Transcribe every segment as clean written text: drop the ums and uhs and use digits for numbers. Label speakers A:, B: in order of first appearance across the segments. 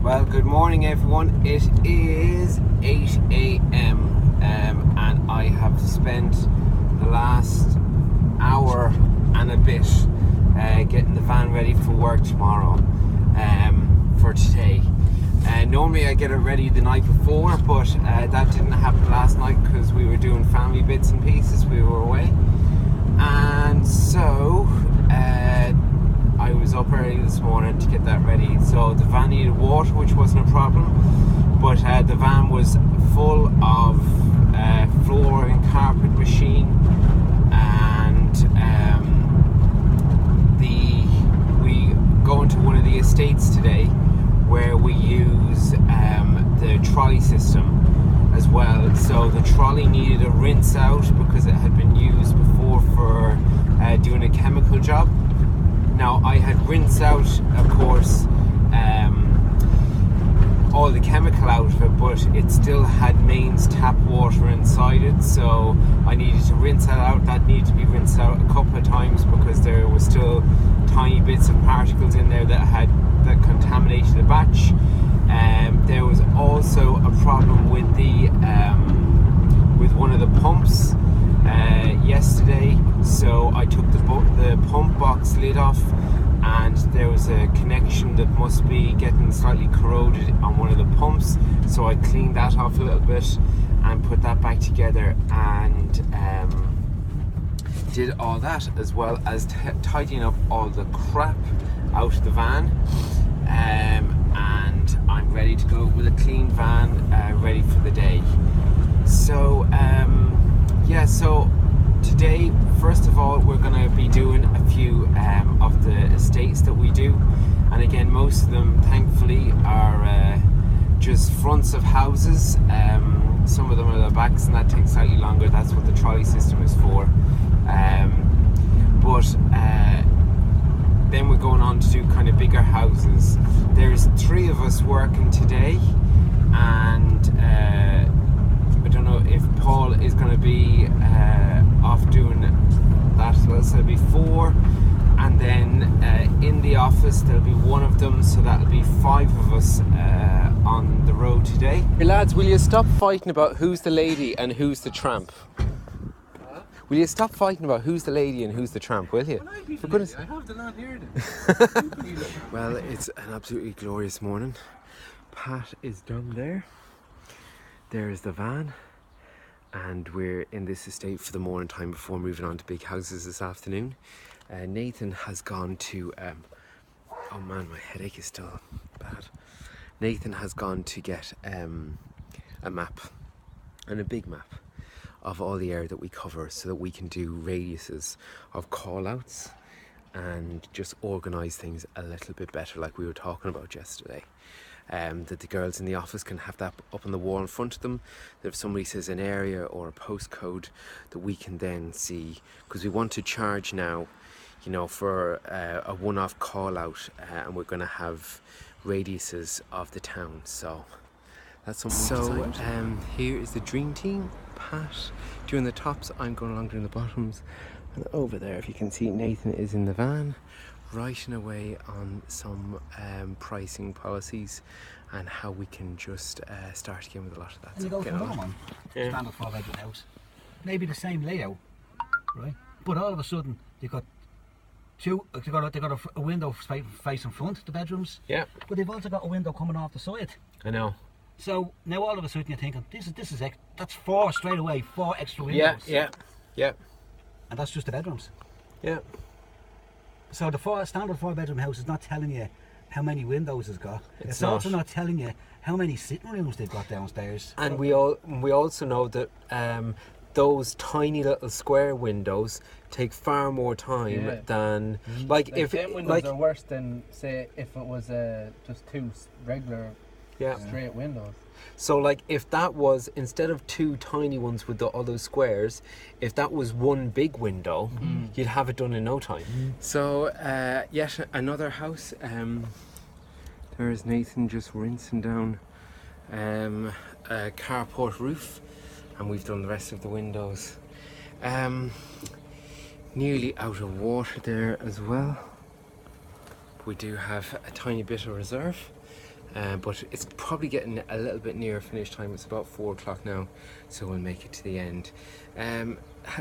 A: Well, good morning everyone. It is 8 a.m. And I have spent the last hour and a bit getting the van ready for work tomorrow, for today. Normally I get it ready the night before, but that didn't happen last night because we were doing family bits and pieces. We were away, and so I was up early this morning to get that ready. So the van needed water, which wasn't a problem, but the van was full of floor and carpet machine, and we go into one of the estates today where we use the trolley system as well. So the trolley needed a rinse out because it had been used before for doing a chemical job. Now I had rinsed out, of course, all the chemical out of it, but it still had mains tap water inside it, so I needed to rinse that out. That needed to be rinsed out a couple of times because there was still tiny bits of particles in there that contaminated the batch. There was also a problem with with one of the pumps yesterday, so I took the pump box lid off, and there was a connection that must be getting slightly corroded on one of the pumps, so I cleaned that off a little bit and put that back together, and did all that, as well as tidying up all the crap out of the van, and I'm ready to go with a clean van, ready for the day. So so today, first of all, we're going to be doing a few of the estates that we do, and again, most of them thankfully are just fronts of houses. Some of them are the backs, and that takes slightly longer. That's what the trolley system is for. Then we're going on to do kind of bigger houses. There's 3 of us working today, and I don't know if Paul is going to be off doing that, so there'll be 4, and then in the office there'll be 1 of them, so that'll be 5 of us on the road today. Hey lads, will you stop fighting about who's the lady and who's the tramp? Will you stop fighting about who's the lady and who's the tramp, will you? For goodness. I have the lad here then. Well, it's an absolutely glorious morning. Pat is done there. There's the van, and we're in this estate for the morning time before moving on to big houses this afternoon. Nathan has gone to oh man, my headache is still bad. Nathan has gone to get a map, and a big map of all the area that we cover, so that we can do radiuses of call outs and just organise things a little bit better, like we were talking about yesterday. That the girls in the office can have that up on the wall in front of them, that if somebody says an area or a postcode, that we can then see, because we want to charge now, you know, for a one-off call out, and we're going to have radiuses of the town, so that's something. So here is the dream team. Pat doing the tops, I'm going along doing the bottoms, and over there, if you can see, Nathan is in the van writing away on some pricing policies and how we can just start again with a lot of that.
B: And you go to another one, standard 4-bedroom house, maybe the same layout, right? But all of a sudden they've got a window facing front, the bedrooms. Yeah. But they've also got a window coming off the side.
A: I know.
B: So now all of a sudden you're thinking, that's 4 straight away, 4 extra windows.
A: Yeah.
B: And that's just the bedrooms.
A: Yeah.
B: So the standard 4-bedroom house is not telling you how many windows it's got. It's also not telling you how many sitting rooms they've got downstairs.
A: And we also know that those tiny little square windows take far more time than if
C: them windows are worse than, say, if it was just 2 regular straight windows.
A: So like if that was, instead of 2 tiny ones with all those squares, if that was 1 big window, you'd have it done in no time. So yet another house. There's Nathan just rinsing down a carport roof, and we've done the rest of the windows. Nearly out of water there as well. We do have a tiny bit of reserve. but it's probably getting a little bit near finish time. It's about 4 o'clock now, so we'll make it to the end.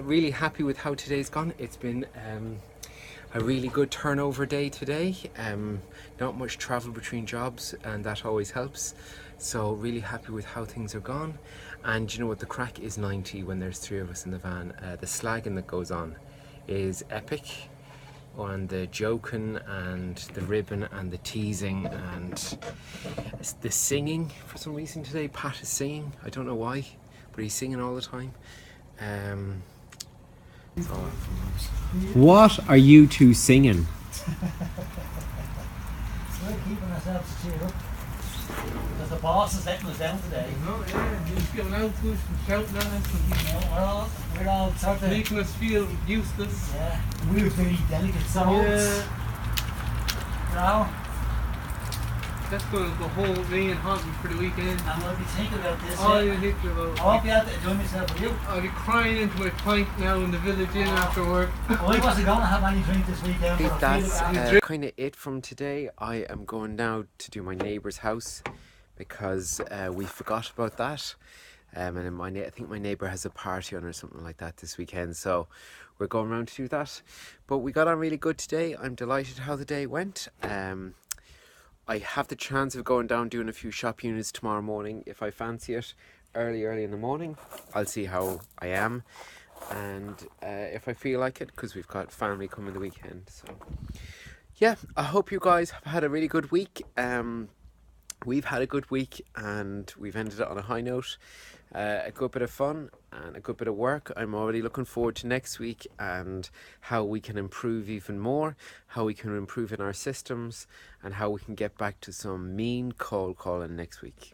A: Really happy with how today's gone. It's been a really good turnover day today. Not much travel between jobs, and that always helps. So really happy with how things are gone. And you know what, the crack is 90 when there's 3 of us in the van. The slagging that goes on is epic, and the joking and the ribbon and the teasing and the singing. For some reason today Pat is singing, I don't know why, but he's singing all the time. What are you two singing?
B: We're keeping ourselves cheered up. Because the boss is letting us down today.
C: No, yeah, he's giving out to us and shouting at us and
B: We're all sort of
C: making us feel useless.
B: Yeah, we're very delicate souls.
C: Yeah.
B: Now,
C: That's going to go whole me and haunt me for the weekend.
B: I'm going to be thinking about this.
C: Oh, you think about
B: I won't be able to enjoy myself with you.
C: I'll be crying into my pint now in the village inn after work.
B: Well, I wasn't going to have any drink this weekend. But
A: That's kind of it from today. I am going now to do my neighbour's house because we forgot about that. And I think my neighbour has a party on or something like that this weekend, so we're going around to do that. But we got on really good today. I'm delighted how the day went. I have the chance of going down doing a few shop units tomorrow morning if I fancy it, early in the morning. I'll see how I am, and if I feel like it, because we've got family coming the weekend. So yeah, I hope you guys have had a really good week. We've had a good week and we've ended it on a high note. A good bit of fun and a good bit of work. I'm already looking forward to next week and how we can improve even more, how we can improve in our systems, and how we can get back to some mean cold calling next week.